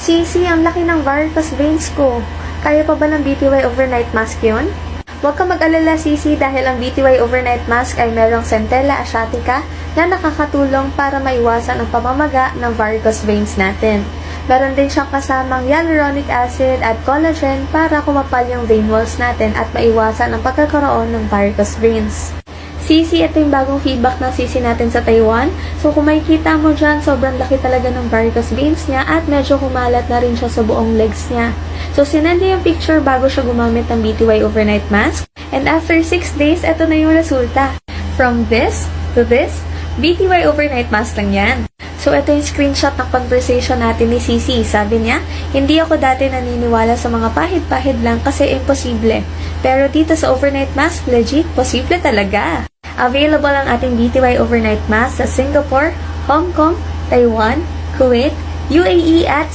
Sisi, ang laki ng varicose veins ko. Kaya pa ba ng BTY Overnight Mask yun? Huwag ka mag-alala, Sisi, dahil ang BTY Overnight Mask ay merong Centella asiatica na nakakatulong para maiwasan ang pamamaga ng varicose veins natin. Meron din siyang kasamang hyaluronic acid at collagen para kumapal yung vein walls natin at maiwasan ang pagkakaroon ng varicose veins. Sisi, ito yung bagong feedback ng Sisi natin sa Taiwan. So kung makikita mo dyan, sobrang laki talaga ng varicose veins niya at medyo kumalat na rin siya sa buong legs niya. So sinend niya yung picture bago siya gumamit ng BTY Overnight Mask. And after 6 days, ito na yung resulta. From this to this, BTY Overnight Mask lang yan. So ito yung screenshot ng conversation natin ni Sisi. Sabi niya, hindi ako dati naniniwala sa mga pahid-pahid lang kasi imposible. Pero dito sa Overnight Mask, legit, posible talaga. Available ang ating BTY Overnight Mask sa Singapore, Hong Kong, Taiwan, Kuwait, UAE at